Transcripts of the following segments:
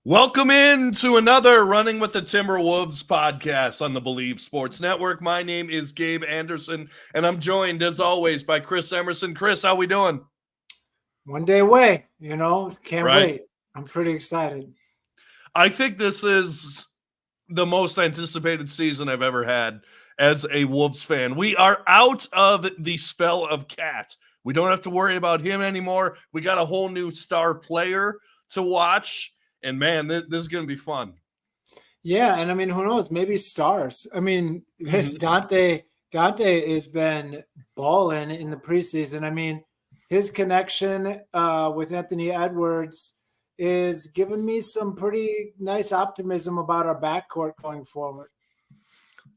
Welcome in to another Running with the Timberwolves podcast on the Believe Sports Network. My name is Gabe Anderson, and I'm joined, as always, by Chris Emerson. Chris, how we doing? One day away, can't Right. wait. I'm pretty excited. I think this is the most anticipated season I've ever had as a Wolves fan. We are out of the spell of Cat. We don't have to worry about him anymore. We got a whole new star player to watch. And man, this is going to be fun. Yeah, and I mean, who knows? Maybe stars. I mean, this Dante has been balling in the preseason. I mean, his connection with Anthony Edwards is giving me some pretty nice optimism about our backcourt going forward.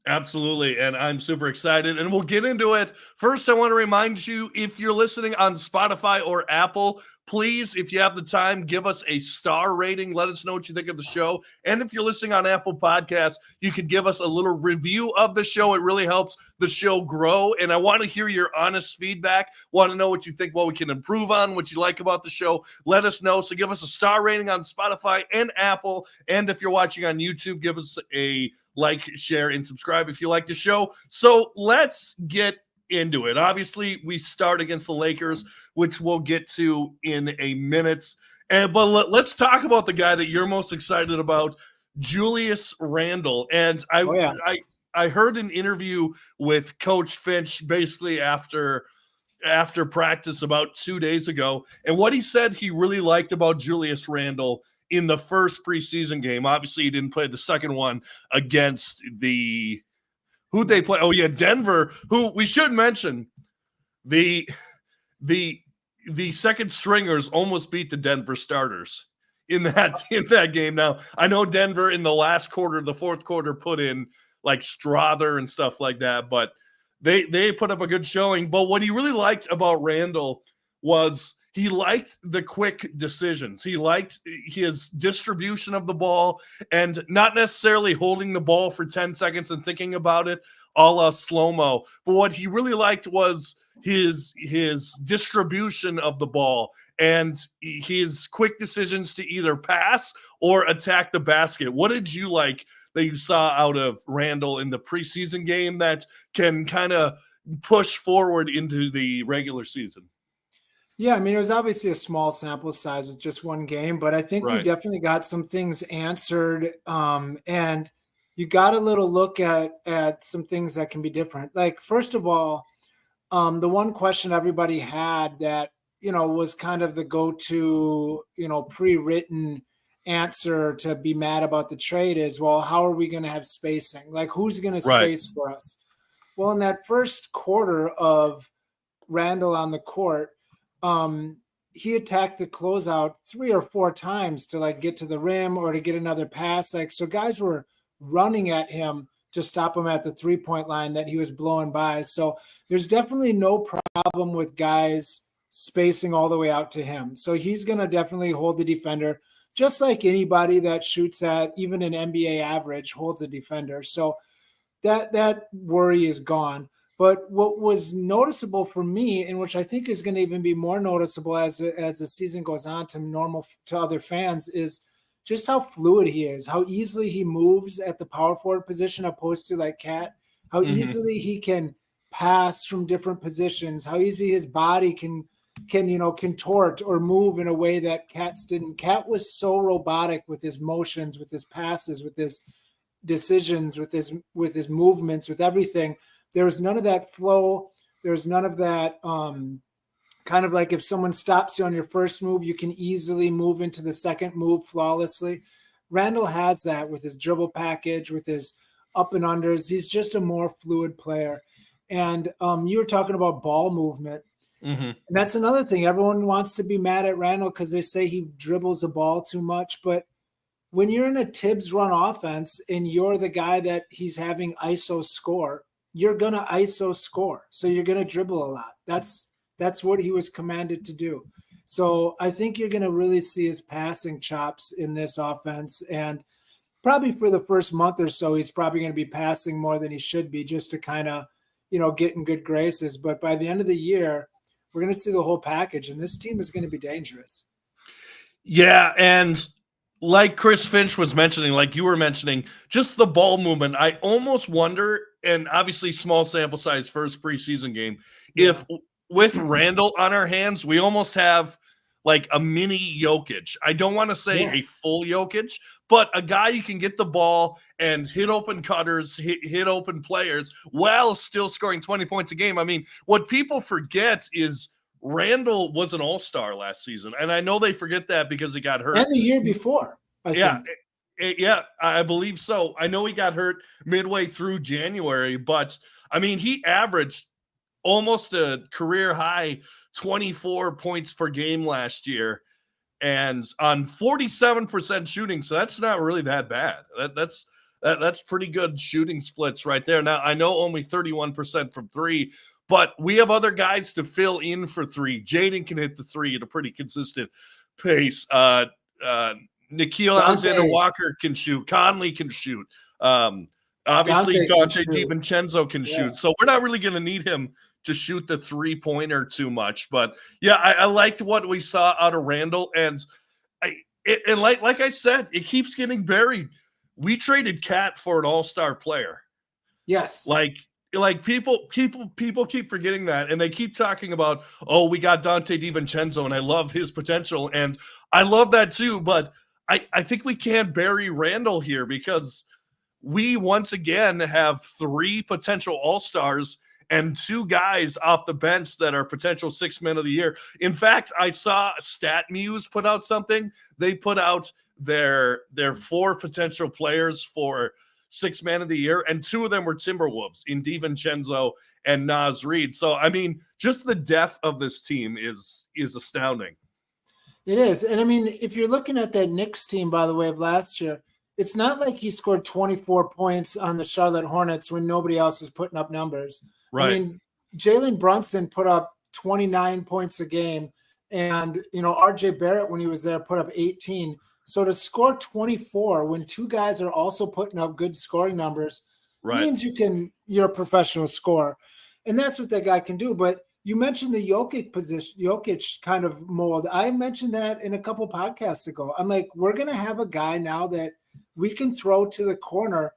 Absolutely. And I'm super excited. And we'll get into it. First, I want to remind you, if you're listening on Spotify or Apple, please, if you have the time, give us a star rating. Let us know what you think of the show. And if you're listening on Apple Podcasts, you can give us a little review of the show. It really helps the show grow. And I want to hear your honest feedback. Want to know what you think, what we can improve on, what you like about the show. Let us know. So give us a star rating on Spotify and Apple. And if you're watching on YouTube, give us a like, share, and subscribe if you like the show. So let's get into it. Obviously, we start against the Lakers, which we'll get to in a minute. But let's talk about the guy that you're most excited about, Julius Randle. And I heard an interview with Coach Finch basically after practice about 2 days ago. And what he said he really liked about Julius Randle in the first preseason game. Obviously, he didn't play the second one against who'd they play? Oh, yeah, Denver, who we should mention. The second stringers almost beat the Denver starters in that game. Now, I know Denver in the last quarter, the fourth quarter, put in like Strother and stuff like that, but they put up a good showing. But what he really liked about Randle was he liked the quick decisions. He liked his distribution of the ball and not necessarily holding the ball for 10 seconds and thinking about it a la slow-mo. But what he really liked was his distribution of the ball and his quick decisions to either pass or attack the basket. What did you like that you saw out of Randle in the preseason game that can kind of push forward into the regular season? Yeah, I mean, it was obviously a small sample size with just one game, but I think we definitely got some things answered. And you got a little look at some things that can be different. Like, first of all, the one question everybody had that, was kind of the go-to, pre-written answer to be mad about the trade is, well, how are we going to have spacing? Like, who's going to space for us? Well, in that first quarter of Randle on the court, he attacked the closeout 3 or 4 times to like get to the rim or to get another pass. Like, so guys were running at him to stop him at the 3-point line that he was blowing by. So there's definitely no problem with guys spacing all the way out to him. So he's going to definitely hold the defender, just like anybody that shoots at even an NBA average holds a defender. So that worry is gone. But what was noticeable for me, and which I think is going to even be more noticeable as the season goes on to other fans, is just how fluid he is, how easily he moves at the power forward position opposed to like Cat, how easily he can pass from different positions, how easy his body can contort or move in a way that Cat's didn't. Cat was so robotic with his motions, with his passes, with his decisions, with his movements, with everything. There was none of that flow. There's none of that kind of like if someone stops you on your first move, you can easily move into the second move flawlessly. Randle has that with his dribble package, with his up and unders. He's just a more fluid player. And you were talking about ball movement. And that's another thing. Everyone wants to be mad at Randle because they say he dribbles the ball too much. But when you're in a Tibbs run offense and you're the guy that he's having ISO score, you're going to ISO score. So you're going to dribble a lot. That's what he was commanded to do. So I think you're going to really see his passing chops in this offense. And probably for the first month or so, he's probably going to be passing more than he should be just to kind of, get in good graces. But by the end of the year, we're going to see the whole package, and this team is going to be dangerous. Yeah, and like Chris Finch was mentioning, like you were mentioning, just the ball movement. I almost wonder, and obviously small sample size, first preseason game, if with Randall on our hands, we almost have like a mini Jokic. I don't want to say a full Jokic, but a guy you can get the ball and hit open cutters, hit open players while still scoring 20 points a game. I mean, what people forget is Randall was an all-star last season, and I know they forget that because he got hurt. And the year before, I think. Yeah, I believe so. I know he got hurt midway through January, but I mean, he averaged almost a career high 24 points per game last year and on 47% shooting. So that's not really that bad. That's pretty good shooting splits right there. Now, I know only 31% from three, but we have other guys to fill in for three. Jaden can hit the three at a pretty consistent pace. Nikhil Alexander-Walker can shoot. Conley can shoot. Obviously, Dante DiVincenzo can shoot. So we're not really going to need him to shoot the three-pointer too much. But, yeah, I liked what we saw out of Randall. And like I said, it keeps getting buried. We traded Cat for an all-star player. Yes. Like people keep forgetting that, and they keep talking about, oh, we got Dante DiVincenzo, and I love his potential, and I love that too. But I think we can't bury Randall here because we once again have three potential all-stars and two guys off the bench that are potential 6 men of the year. In fact, I saw StatMuse put out something. They put out their four potential players for 6 man of the year, and two of them were Timberwolves in DiVincenzo and Naz Reid. So, I mean, just the depth of this team is astounding. It is. And I mean, if you're looking at that Knicks team, by the way, of last year, it's not like he scored 24 points on the Charlotte Hornets when nobody else was putting up numbers. Right. I mean, Jalen Brunson put up 29 points a game, and, RJ Barrett, when he was there, put up 18. So to score 24 when two guys are also putting up good scoring numbers means you're a professional scorer. And that's what that guy can do. But you mentioned the Jokic kind of mold. I mentioned that in a couple podcasts ago. I'm like, we're going to have a guy now that we can throw to the corner,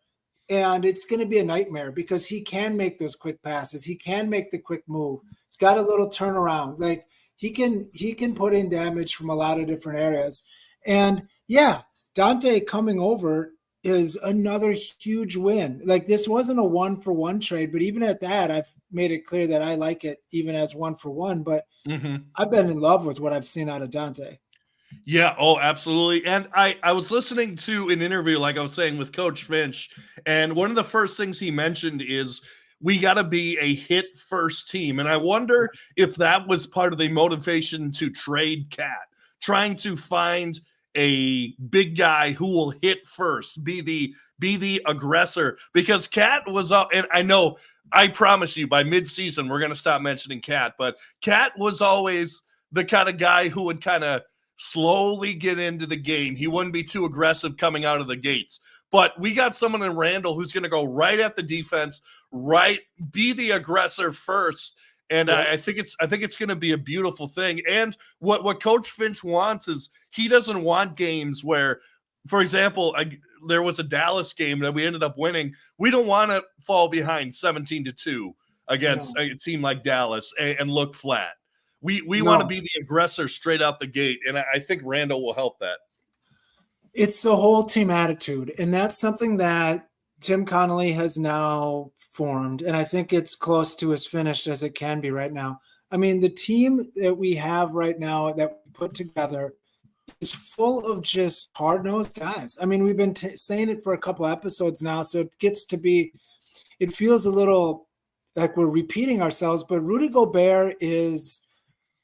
and it's going to be a nightmare because he can make those quick passes. He can make the quick move. He's got a little turnaround. Like he can put in damage from a lot of different areas. And yeah, Dante coming over is another huge win. Like this wasn't a 1-for-1 trade, but even at that, I've made it clear that I like it even as 1-for-1. But I've been in love with what I've seen out of Dante. Yeah, oh, absolutely. And I was listening to an interview, like I was saying, with Coach Finch, and one of the first things he mentioned is we got to be a hit first team. And I wonder if that was part of the motivation to trade Cat, trying to find a big guy who will hit first, be the aggressor, because Cat was up. And I promise you by midseason, we're going to stop mentioning Cat, but Cat was always the kind of guy who would kind of slowly get into the game. He wouldn't be too aggressive coming out of the gates. But we got someone in Randall who's going to go right at the defense, be the aggressor first. And I think it's going to be a beautiful thing. And what Coach Finch wants is he doesn't want games where, for example, there was a Dallas game that we ended up winning. We don't want to fall behind 17-2 against a team like Dallas and look flat. We want to be the aggressor straight out the gate, and I think Randall will help that. It's the whole team attitude, and that's something that Tim Connolly has now formed, and I think it's close to as finished as it can be right now. I mean, the team that we have right now that we put together is full of just hard-nosed guys. I mean, we've been saying it for a couple episodes now, so it feels a little like we're repeating ourselves, but Rudy Gobert is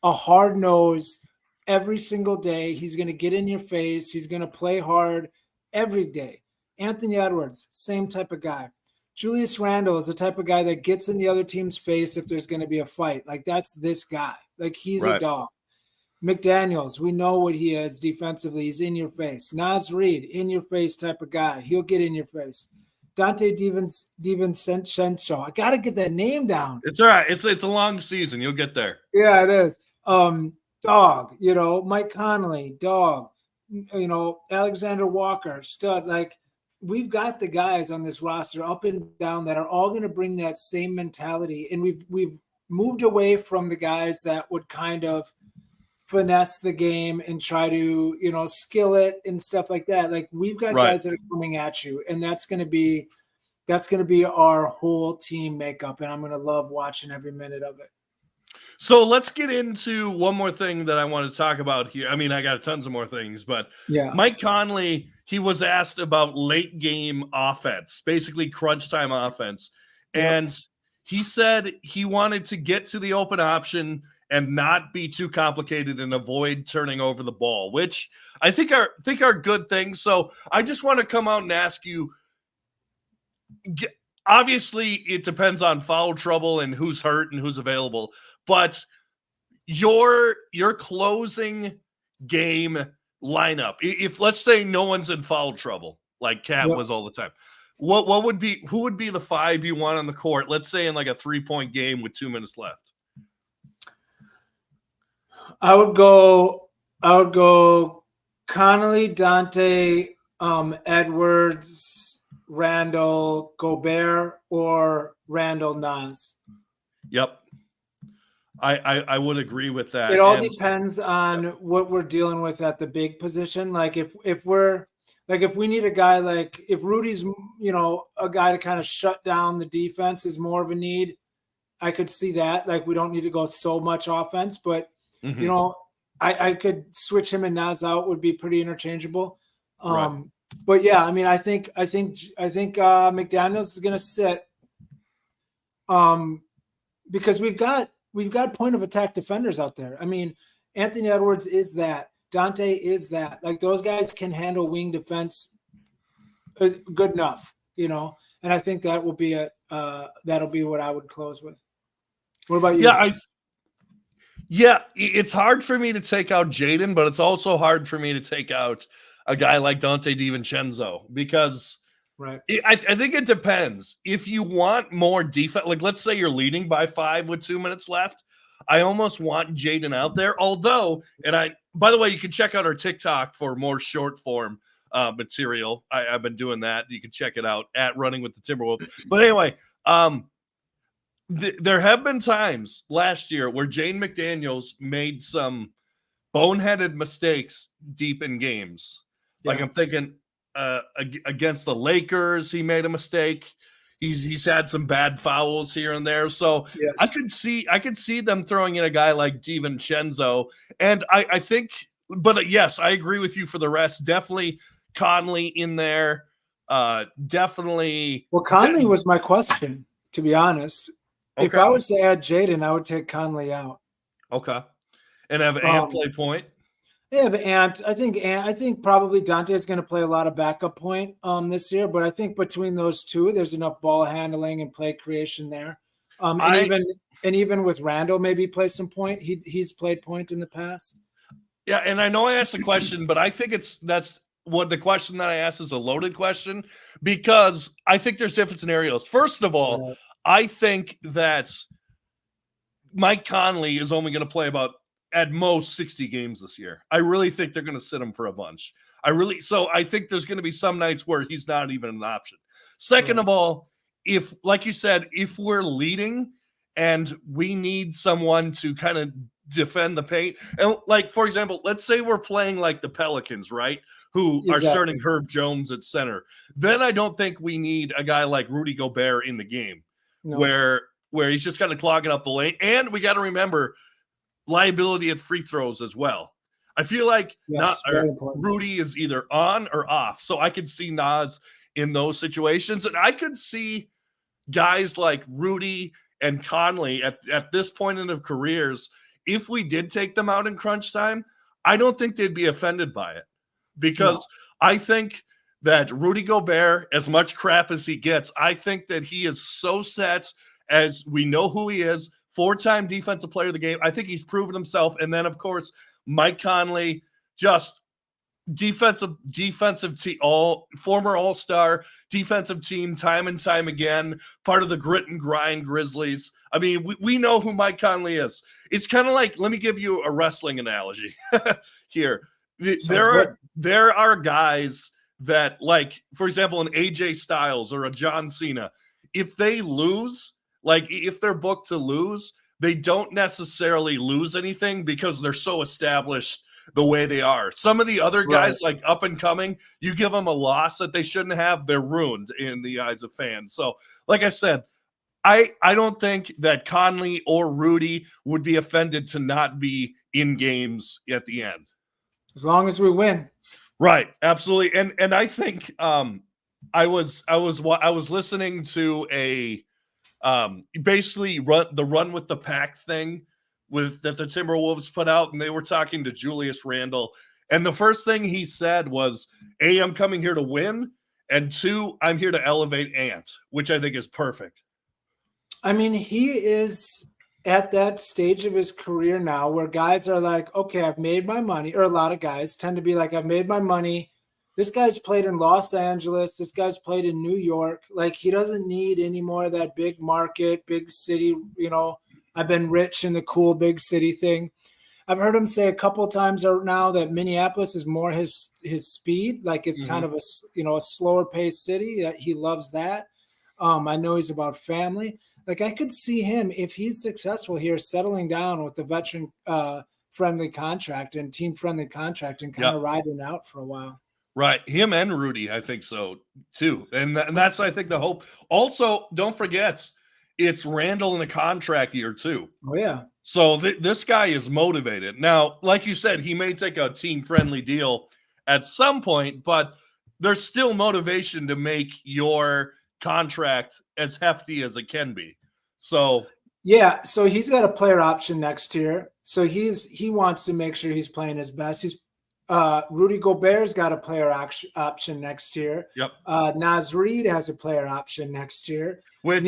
a hard nose every single day. He's going to get in your face. He's going to play hard every day. Anthony Edwards, same type of guy. Julius Randle is the type of guy that gets in the other team's face if there's going to be a fight. Like, that's this guy. Like, he's a dog. McDaniels, we know what he is defensively. He's in your face. Naz Reid, in your face type of guy. He'll get in your face. Dante DiVincenzo. I got to get that name down. It's all right. It's a long season. You'll get there. Yeah, it is. Dog, Mike Conley, dog. Alexander Walker, stud. Like, we've got the guys on this roster up and down that are all going to bring that same mentality. And we've moved away from the guys that would kind of finesse the game and try to, skill it and stuff like that. Like, we've got guys that are coming at you, and that's going to be our whole team makeup. And I'm going to love watching every minute of it. So let's get into one more thing that I want to talk about here. I mean, I got tons of more things, but yeah, Mike Conley, he was asked about late game offense, basically crunch time offense. Yep. And he said he wanted to get to the open option and not be too complicated and avoid turning over the ball, which I think are good things. So I just want to come out and ask you, obviously it depends on foul trouble and who's hurt and who's available, but your closing game lineup, if let's say no one's in foul trouble, like Cat was all the time, who would be the 5 you want on the court, let's say in like a 3-point game with 2 minutes left? I would go Connolly, Dante, Edwards, Randall, Gobert, or Randall, Nas. Yep. I would agree with that. It all depends on what we're dealing with at the big position. Like, if we need a guy, like if Rudy's, a guy to kind of shut down the defense is more of a need, I could see that. Like, we don't need to go so much offense, but I could switch him and Nas out, would be pretty interchangeable. Right. But yeah, I mean, I think McDaniels is going to sit, because we've got point of attack defenders out there. I mean, Anthony Edwards is that. Dante is that. Like, those guys can handle wing defense good enough, and I think that will be that'll be what I would close with. What about you? Yeah, it's hard for me to take out Jaden, but it's also hard for me to take out a guy like Dante DiVincenzo, because I think it depends. If you want more defense, like let's say you're leading by 5 with 2 minutes left, I almost want Jaden out there. Although, by the way, you can check out our TikTok for more short form material. I've been doing that. You can check it out at Running with the Timberwolves. But anyway, there have been times last year where Jane McDaniels made some boneheaded mistakes deep in games. Yeah. Like I'm thinking against the Lakers, he made a mistake. He's had some bad fouls here and there. So yes. I could see them throwing in a guy like DiVincenzo. And I think, but yes, I agree with you for the rest. Definitely Conley in there. Definitely. Well, Conley was my question, to be honest. Okay. If I was to add Jaden, I would take Conley out. Okay. And have Ant play point? Yeah, Ant. I think probably Dante is going to play a lot of backup point this year, but I think between those two, there's enough ball handling and play creation there. Even with Randall, maybe play some point. He's played point in the past. Yeah, and I know I asked the question, but I think that's what the question that I asked is a loaded question, because I think there's different scenarios. First of all, I think that Mike Conley is only going to play about at most 60 games this year. I really think they're going to sit him for a bunch. So I think there's going to be some nights where he's not even an option. Second of all, if, like you said, if we're leading and we need someone to kind of defend the paint, and like, for example, let's say we're playing like the Pelicans, right? Who are starting Herb Jones at center. Then I don't think we need a guy like Rudy Gobert in the game where he's just kind of clogging up the lane. And we got to remember liability at free throws as well. I feel like Rudy is either on or off. So I could see Nas in those situations. And I could see guys like Rudy and Conley at this point in their careers, if we did take them out in crunch time, I don't think they'd be offended by it. Because I think that Rudy Gobert, as much crap as he gets, I think that he is so set, as we know who he is, 4-time defensive player of the game. I think he's proven himself. And then, of course, Mike Conley, just defensive team, former all-star defensive team, time and time again, part of the grit and grind Grizzlies. I mean, we know who Mike Conley is. It's kind of like, let me give you a wrestling analogy here. There are guys that, like, for example, an AJ Styles or a John Cena, if they lose, like if they're booked to lose, they don't necessarily lose anything because they're so established the way they are. Some of the other guys, like up and coming, you give them a loss that they shouldn't have, they're ruined in the eyes of fans. So, like I said, I don't think that Conley or Rudy would be offended to not be in games at the end. As long as we win. Right, absolutely. And I think I was listening to a basically the run with the pack thing that the Timberwolves put out, and they were talking to Julius Randle, and the first thing he said was, A, I'm coming here to win, and 2, I'm here to elevate Ant, which I think is perfect. I mean, he is at that stage of his career now where guys are like, okay, I've made my money, or a lot of guys tend to be like, I've made my money. This guy's played in Los Angeles. This guy's played in New York. Like, he doesn't need any more of that big market, big city, I've been rich in the cool big city thing. I've heard him say a couple of times now that Minneapolis is more his speed. Like, it's kind of a slower paced city. That he loves that. I know he's about family. Like, I could see him, if he's successful here, settling down with the veteran friendly contract and team friendly contract and kind of riding out for a while. Right. Him and Rudy, I think so too. And that's, I think, the hope. Also, don't forget, it's Randall in a contract year too. Oh, yeah. So this guy is motivated. Now, like you said, he may take a team friendly deal at some point, but there's still motivation to make your contract as hefty as it can be. So yeah, so he's got a player option next year. So he wants to make sure he's playing his best. Rudy Gobert's got a player option next year. Yep. Naz Reid has a player option next year. Which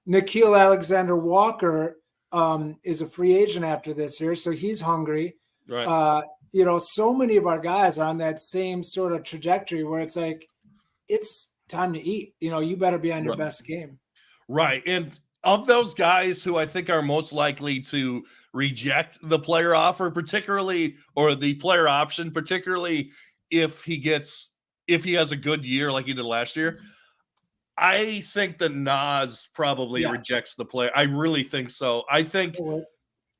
Nickeil Alexander-Walker is a free agent after this year, so he's hungry. Right. So many of our guys are on that same sort of trajectory where it's like, it's time to eat. You better be on your best game. Right. And of those guys who I think are most likely to reject the player offer, particularly, or the player option, particularly if he has a good year like he did last year, I think that Nas probably rejects the play. I really think so. I think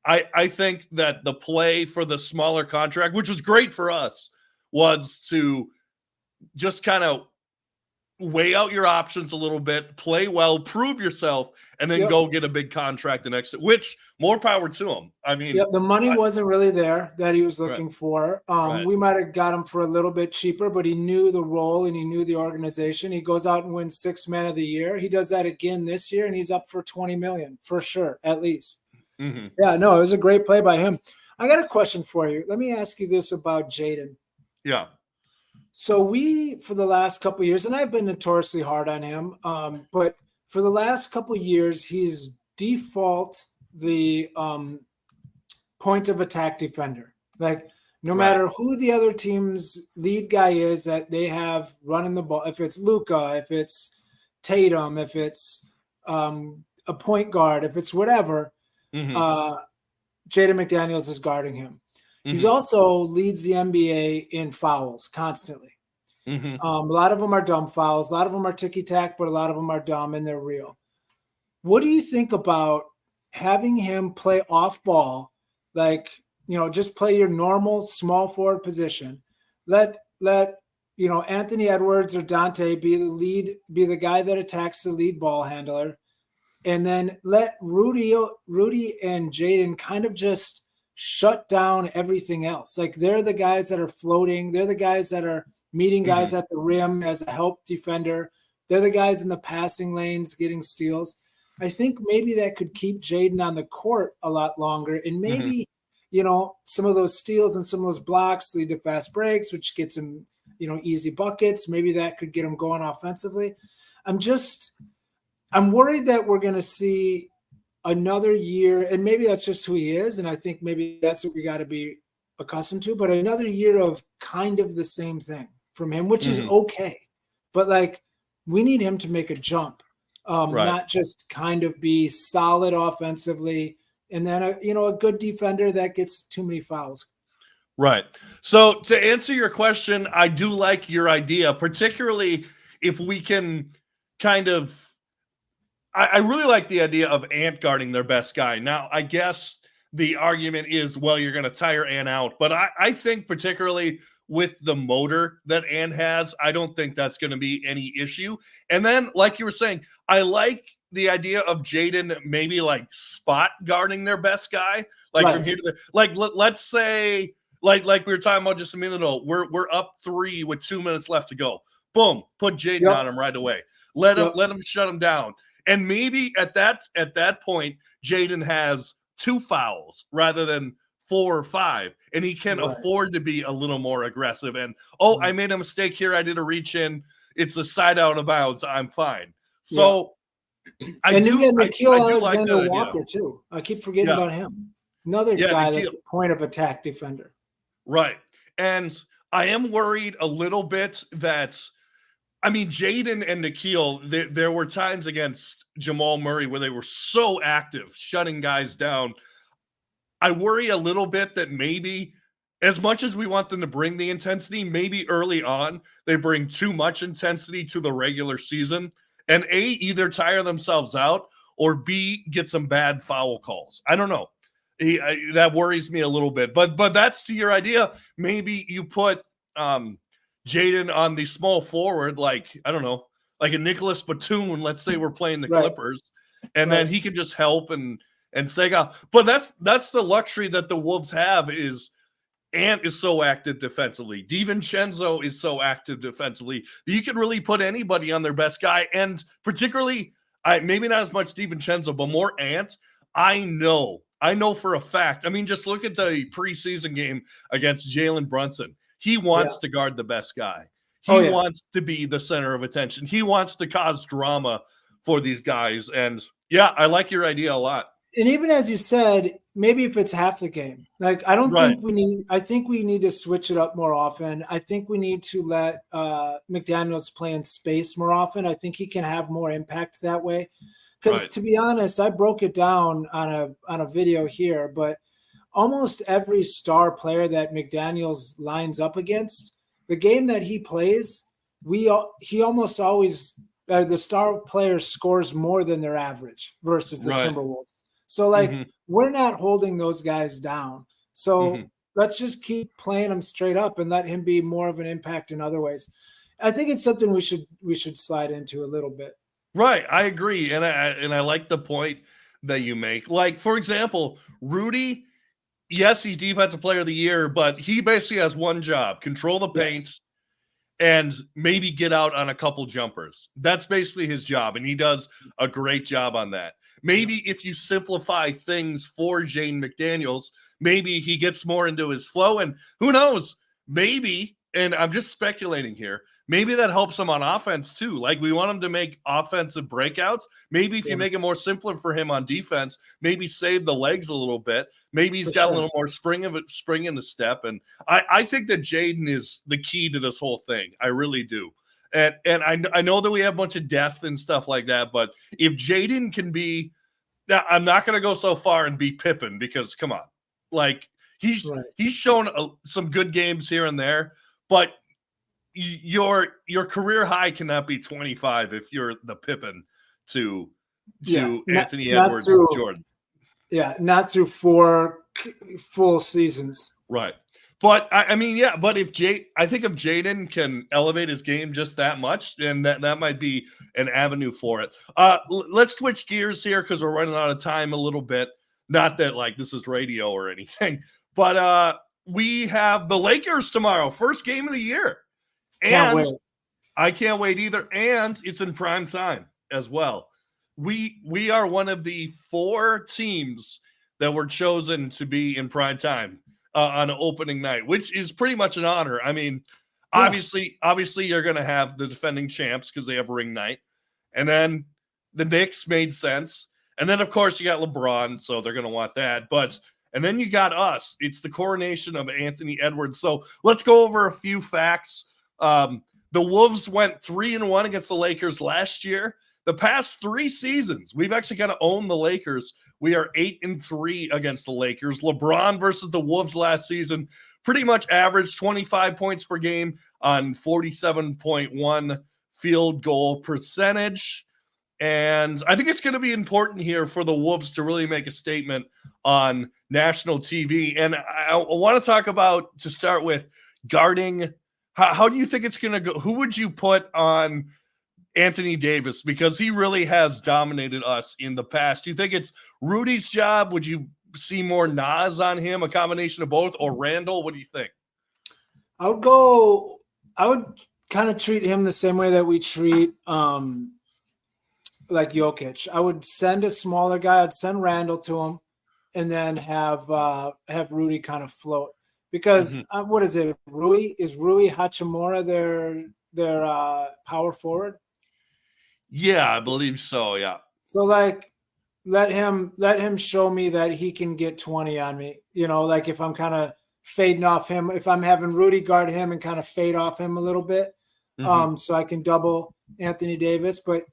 that the play for the smaller contract, which was great for us, was to just kind of weigh out your options a little bit, play well, prove yourself, and then go get a big contract and exit, which more power to him. I mean, the money wasn't really there that he was looking for. We might have got him for a little bit cheaper, but he knew the role and he knew the organization. He goes out and wins 6 Man of the Year. He does that again this year, and he's up for $20 million for sure, at least. Mm-hmm. Yeah, no, it was a great play by him. I got a question for you. Let me ask you this about Jaden. Yeah. So for the last couple of years, and I've been notoriously hard on him, but for the last couple of years, he's default the point of attack defender. Like, no matter who the other team's lead guy is that they have running the ball, if it's Luka, if it's Tatum, if it's a point guard, if it's whatever, Jaden McDaniels is guarding him. He's also leads the NBA in fouls constantly. A lot of them are dumb fouls. A lot of them are ticky-tack, but a lot of them are dumb and they're real. What do you think about having him play off ball? Like, just play your normal small forward position. Let Anthony Edwards or Dante be the guy that attacks the lead ball handler. And then let Rudy and Jaden kind of just shut down everything else. Like, they're the guys that are floating. They're the guys that are meeting guys at the rim as a help defender. They're the guys in the passing lanes getting steals. I think maybe that could keep Jaden on the court a lot longer. And maybe, some of those steals and some of those blocks lead to fast breaks, which gets him, easy buckets. Maybe that could get him going offensively. I'm worried that we're going to see another year, and maybe that's just who he is, and I think maybe that's what we got to be accustomed to, but another year of kind of the same thing from him, which is okay. But, like, we need him to make a jump, not just kind of be solid offensively, and then, a good defender that gets too many fouls. Right. So to answer your question, I do like your idea, particularly if we can kind of. I really like the idea of Ant guarding their best guy. Now, I guess the argument is, well, you're going to tire Ant out, but I think particularly with the motor that Ant has, I don't think that's going to be any issue. And then, like you were saying, I like the idea of Jaden maybe like spot guarding their best guy, like from here to there. Like let's say, like we were talking about just a minute ago, we're up 3 with 2 minutes left to go. Boom, put Jaden on him right away. Let him shut him down. And maybe at that point, Jaden has 2 fouls rather than 4 or 5, and he can afford to be a little more aggressive. And I made a mistake here. I did a reach in. It's a side out of bounds. I'm fine. So I do Nickeil Alexander like Walker too. I keep forgetting about him. Another guy Nickeil, that's a point of attack defender. Right. And I am worried a little bit that. I mean, Jaden and Nickeil, there were times against Jamal Murray where they were so active, shutting guys down. I worry a little bit that maybe, as much as we want them to bring the intensity, maybe early on they bring too much intensity to the regular season, and A, either tire themselves out, or B, get some bad foul calls. I don't know. That worries me a little bit. But that's to your idea. Maybe you put Jaden on the small forward, like, I don't know, like a Nicholas Batum, let's say we're playing the Clippers, and then he can just help and Sega. But that's the luxury that the Wolves have is Ant is so active defensively. DiVincenzo is so active defensively that you can really put anybody on their best guy. And particularly, maybe not as much DiVincenzo, but more Ant. I know for a fact. I mean, just look at the preseason game against Jalen Brunson. He wants to guard the best guy. He wants to be the center of attention. He wants to cause drama for these guys. And I like your idea a lot. And even as you said, maybe if it's half the game, like I think we need to switch it up more often. I think we need to let McDaniels play in space more often. I think he can have more impact that way. Because to be honest, I broke it down on a video here, but almost every star player that McDaniels lines up against, the game that he plays, he almost always the star player scores more than their average versus the Timberwolves. So we're not holding those guys down. So let's just keep playing him straight up and let him be more of an impact in other ways. I think it's something we should slide into a little bit. Right, I agree, and I like the point that you make. Like, for example, Rudy. Yes, he's defensive player of the year, but he basically has one job: control the paint and maybe get out on a couple jumpers. That's basically his job, and he does a great job on that. Maybe if you simplify things for Jaden McDaniels, maybe he gets more into his flow, and who knows, maybe, and I'm just speculating here, maybe that helps him on offense too. Like, we want him to make offensive breakouts. Maybe if you make it more simpler for him on defense, maybe save the legs a little bit. Maybe he's got a little more spring in the step. And I think that Jaden is the key to this whole thing. I really do. And I know that we have a bunch of depth and stuff like that, but if Jaden can be, now I'm not going to go so far and be Pippen, because come on, like he's shown some good games here and there, but your career high cannot be 25 if you're the Pippen to Anthony Edwards and Jordan. Yeah, not through 4 full seasons. Right. But I mean, but I think if Jaden can elevate his game just that much, then that might be an avenue for it. Let's switch gears here because we're running out of time a little bit. Not that like this is radio or anything, but we have the Lakers tomorrow, first game of the year. Can't wait. I can't wait either. And it's in prime time as well. We are one of the 4 teams that were chosen to be in prime time on opening night, which is pretty much an honor. I mean, obviously you're going to have the defending champs because they have ring night. And then the Knicks made sense. And then, of course, you got LeBron, so they're going to want that. And then you got us. It's the coronation of Anthony Edwards. So let's go over a few facts. The Wolves went 3-1 against the Lakers last year. The past 3 seasons, we've actually got to own the Lakers. We are 8-3 against the Lakers. LeBron versus the Wolves last season, pretty much averaged 25 points per game on 47.1 field goal percentage. And I think it's going to be important here for the Wolves to really make a statement on national TV. And I want to talk about, to start with, guarding. How do you think it's going to go? Who would you put on Anthony Davis? Because he really has dominated us in the past. Do you think it's Rudy's job? Would you see more Nas on him, a combination of both, or Randall? What do you think? I would kind of treat him the same way that we treat like Jokic. I would send a smaller guy. I'd send Randall to him, and then have Rudy kind of float. Because what is it? Rui Hachimura their power forward? Yeah, I believe so. Yeah. So like, let him show me that he can get 20 on me. Like if I'm kind of fading off him, if I'm having Rudy guard him and kind of fade off him a little bit, so I can double Anthony Davis. But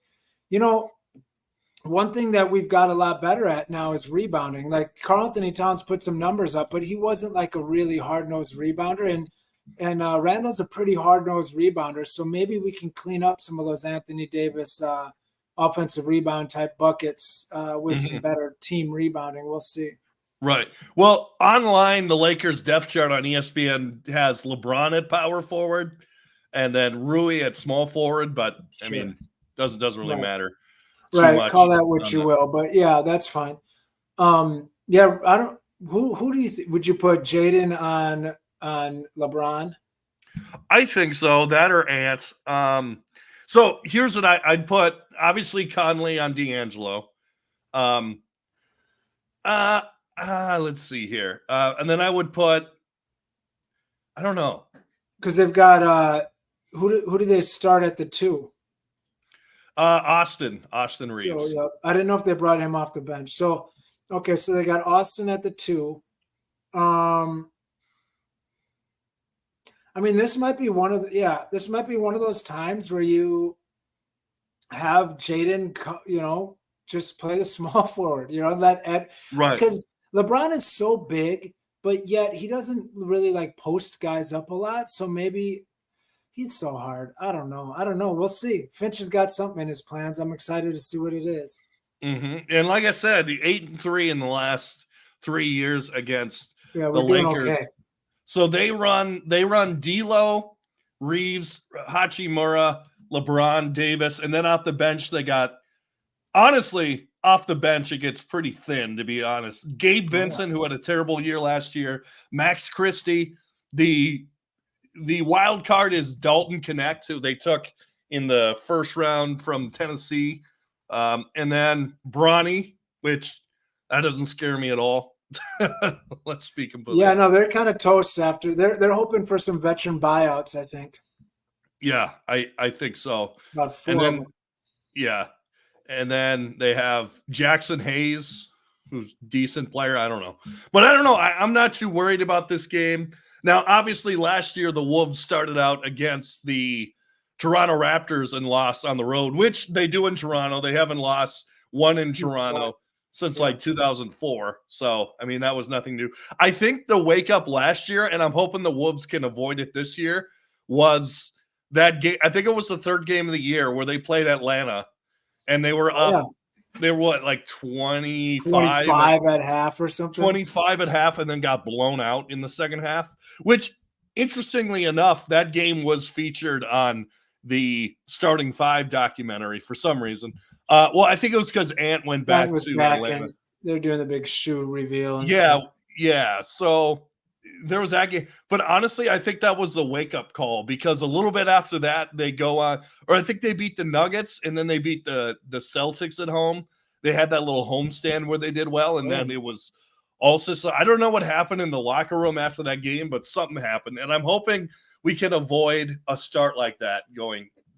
one thing that we've got a lot better at now is rebounding. Like Karl Anthony Towns put some numbers up, but he wasn't like a really hard-nosed rebounder. And Randall's a pretty hard-nosed rebounder. So maybe we can clean up some of those Anthony Davis offensive rebound type buckets with some better team rebounding. We'll see. Right. Well, online, the Lakers depth chart on ESPN has LeBron at power forward and then Rui at small forward, but sure. I mean, doesn't really matter. Right, call that what you will, but yeah, that's fine. Yeah, I don't. Who do you would you put Jaden on LeBron? I think so. That or Ant. So here's what I'd put. Obviously, Conley on D'Angelo. Let's see here, and then I would put. I don't know, because they've got who do they start at the 2? Austin Reeves. So, yeah, I didn't know if they brought him off the bench. So, okay, so they got Austin at the 2. I mean, this might be one of those times where you have Jaden, just play the small forward. Let Ed, right? Because LeBron is so big, but yet he doesn't really like post guys up a lot. So maybe. He's so hard. I don't know. We'll see. Finch has got something in his plans. I'm excited to see what it is. And like I said, 8-3 in the last 3 years against the Lakers. Okay. So they run D'Lo, Reeves, Hachimura, LeBron, Davis, and then off the bench they got. Honestly, off the bench it gets pretty thin, to be honest. Gabe Vincent, who had a terrible year last year, Max Christie, the wild card is Dalton Connect, who they took in the first round from Tennessee. And then Bronny, which that doesn't scare me at all. Let's speak completely. Yeah, no, they're kind of toast after. They're hoping for some veteran buyouts, I think. Yeah, I think so. About 4 and then, of them. Yeah. And then they have Jackson Hayes, who's a decent player. I don't know. But I don't know. I'm not too worried about this game. Now, obviously, last year, the Wolves started out against the Toronto Raptors and lost on the road, which they do in Toronto. They haven't lost one in Toronto since like 2004. So, I mean, that was nothing new. I think the wake up last year, and I'm hoping the Wolves can avoid it this year, was that game. I think it was the 3rd game of the year where they played Atlanta, and they were up. They were what, like 25 at half or something? 25 at half, and then got blown out in the second half, which, interestingly enough, that game was featured on the Starting 5 documentary for some reason. Well, I think it was because Ant went back to Atlanta. They're doing the big shoe reveal. And yeah. So there was that game. But honestly, I think that was the wake-up call, because a little bit after that, they go on, or I think they beat the Nuggets, and then they beat the Celtics at home. They had that little homestand where they did well, and then it was also, so I don't know what happened in the locker room after that game, but something happened. And I'm hoping we can avoid a start like that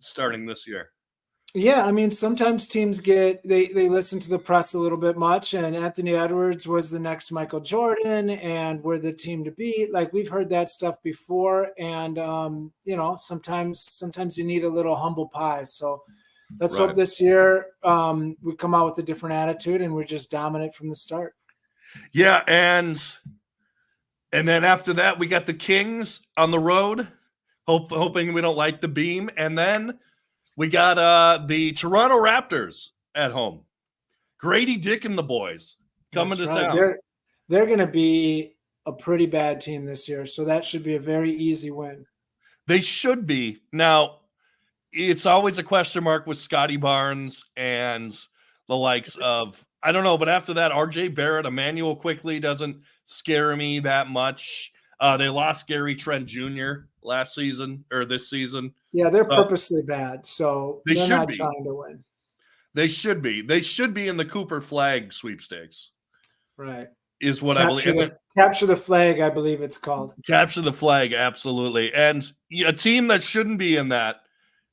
starting this year. Yeah, I mean, sometimes teams they listen to the press a little bit much, and Anthony Edwards was the next Michael Jordan, and we're the team to beat. Like, we've heard that stuff before, and sometimes you need a little humble pie. So let's hope this year we come out with a different attitude and we're just dominant from the start. Yeah, and And then after that, we got the Kings on the road, hoping we don't like the beam. And then we got the Toronto Raptors at home. Grady Dick and the boys coming to town. They're going to be a pretty bad team this year, so that should be a very easy win. They should be. Now, it's always a question mark with Scotty Barnes and the likes of, I don't know, but after that, RJ Barrett, Emmanuel quickly doesn't scare me that much. They lost Gary Trent Jr. last season or this season. Yeah, they're purposely bad, so they're not be trying to win. They should be. They should be in the Cooper Flag sweepstakes. Right. Is what I believe. Capture the flag, I believe it's called. Capture the flag, absolutely. And a team that shouldn't be in that,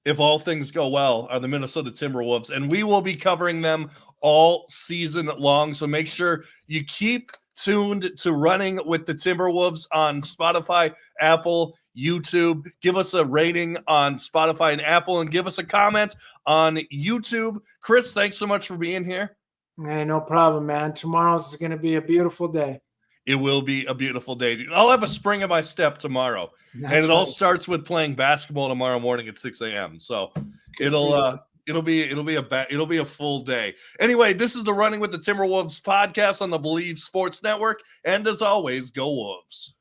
if all things go well, are the Minnesota Timberwolves. And we will be covering them all season long. So make sure you keep tuned to Running with the Timberwolves on Spotify, Apple, YouTube. Give us a rating on Spotify and Apple, and give us a comment on YouTube. Chris, thanks so much for being here. Hey, no problem, man. Tomorrow's going to be a beautiful day. It will be a beautiful day. I'll have a spring in my step tomorrow. That's and it all starts with playing basketball tomorrow morning at 6 a.m. So it'll be a full day. Anyway, this is the Running with the Timberwolves podcast on the Believe Sports Network. And as always, go Wolves.